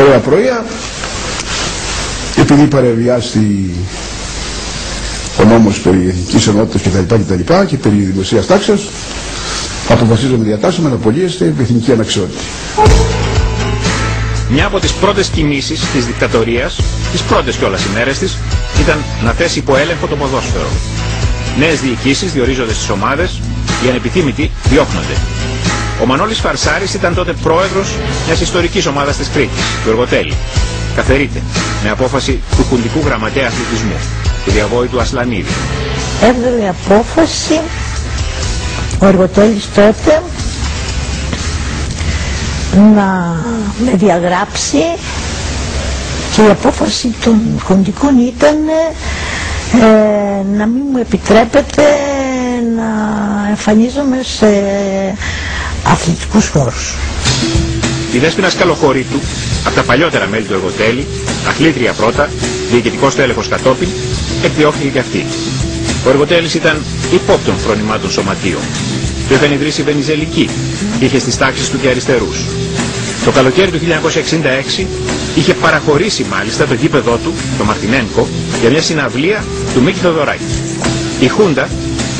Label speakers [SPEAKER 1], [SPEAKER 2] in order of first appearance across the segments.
[SPEAKER 1] Ωραία πρωία. Επειδή παρεμβιάστη ο νόμος περί εθνικής ενότητας κτλ. Και περί δημοσίας τάξης, αποφασίζομαι διατάσσομαι να απολύεστε η εθνική αναξιότητα.
[SPEAKER 2] Μια από τις πρώτες κινήσεις της δικτατορίας, τις πρώτες κιόλας ημέρες της, ήταν να θέσει υπό έλεγχο το ποδόσφαιρο. Νέες διοικήσεις διορίζονται στις ομάδες, οι ανεπιθύμητοι διώχνονται. Ο Μανώλης Φαρσάρης ήταν τότε πρόεδρος μιας ιστορικής ομάδας της Κρήτης, του Εργοτέλη. Καθαιρείται με απόφαση του Χουντικού Γραμματέα Αθλητισμού, του διαβόητου Ασλανίδη.
[SPEAKER 3] Έβγαλε απόφαση ο Εργοτέλης τότε να με διαγράψει και η απόφαση των Χουντικών ήταν να μην μου επιτρέπεται να εμφανίζομαι σε αθλητικούς χώρους.
[SPEAKER 2] Η Δέσποινα Σκαλοχωρήτου, από τα παλιότερα μέλη του Εργοτέλη, αθλήτρια πρώτα, διοικητικός τέλεχος κατόπιν, εκδιώχθηκε και αυτή. Ο Εργοτέλης ήταν υπόπτων φρονημάτων σωματείων. Το είχαν ιδρύσει Βενιζελικοί και είχε στις τάξεις του και αριστερούς. Το καλοκαίρι του 1966 είχε παραχωρήσει μάλιστα το γήπεδό του, το Μαρτινένκο, για μια συναυλία του Μίκη Θοδωράκη. Η Χούντα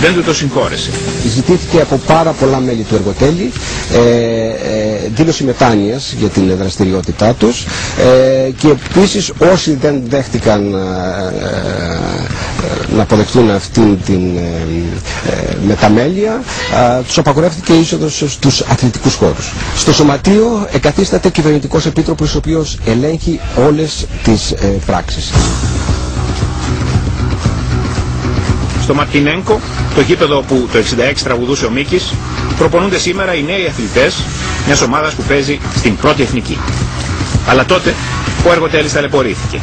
[SPEAKER 2] δεν του το συγχώρεσε.
[SPEAKER 4] Ζητήθηκε από πάρα πολλά μέλη του Εργοτέλη δήλωση μετάνοιας για την δραστηριότητά τους και επίσης όσοι δεν δέχτηκαν να αποδεχτούν αυτήν την μεταμέλεια τους απαγορεύτηκε η είσοδος στους αθλητικούς χώρους. Στο σωματείο εγκαθίσταται κυβερνητικός επίτροπος ο οποίος ελέγχει όλες τις πράξεις.
[SPEAKER 2] Στο Μαρτινένκο, το γήπεδο που το 1966 τραγουδούσε ο Μίκης, προπονούνται σήμερα οι νέοι αθλητές μιας ομάδας που παίζει στην πρώτη εθνική. Αλλά τότε ο Εργοτέλης ταλαιπωρήθηκε.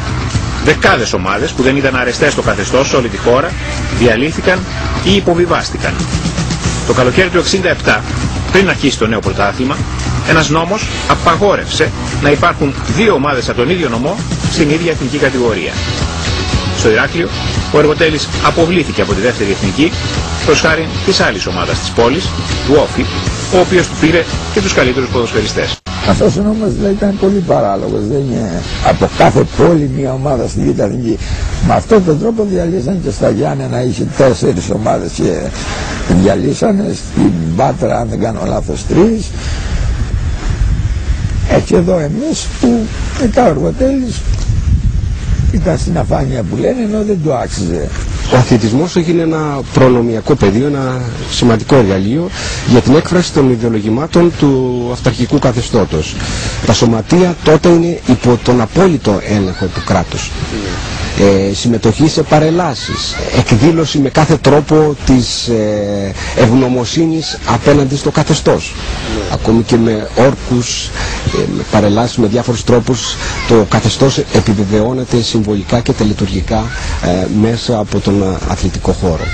[SPEAKER 2] Δεκάδες ομάδες που δεν ήταν αρεστές στο καθεστώς σε όλη τη χώρα διαλύθηκαν ή υποβιβάστηκαν. Το καλοκαίρι του 1967, πριν αρχίσει το νέο πρωτάθλημα, ένας νόμος απαγόρευσε να υπάρχουν δύο ομάδες από τον ίδιο νομό στην ίδια εθνική κατηγορία. Στο Ηράκλειο, ο Εργοτέλης αποβλήθηκε από τη δεύτερη εθνική προς χάριν της άλλης ομάδας της πόλης, του Όφη, ο οποίος του πήρε και τους καλύτερους ποδοσφαιριστές.
[SPEAKER 5] Αυτός ο νόμος δηλαδή ήταν πολύ παράλογος, δεν είναι από κάθε πόλη μια ομάδα στη Β' Εθνική. Με αυτόν τον τρόπο διαλύσαν και στα Γιάννενα είχε 4 ομάδες και διαλύσανε, στην Πάτρα αν δεν κάνω λάθος 3. Και εδώ εμείς που μετά ο Εργοτέλης ήταν στην αφάνεια που λένε ενώ δεν του άξιζε.
[SPEAKER 4] Ο αθλητισμός έγινε ένα προνομιακό πεδίο, ένα σημαντικό εργαλείο για την έκφραση των ιδεολογημάτων του αυταρχικού καθεστώτος. Τα σωματεία τότε είναι υπό τον απόλυτο έλεγχο του κράτους. Συμμετοχή σε παρελάσεις, εκδήλωση με κάθε τρόπο της ευγνωμοσύνης απέναντι στο καθεστώς. Ακόμη και με όρκους, με παρελάσεις, με διάφορους τρόπους το καθεστώς επιβεβαιώνεται συμβολικά και τελετουργικά μέσα από τον αθλητικό χώρο.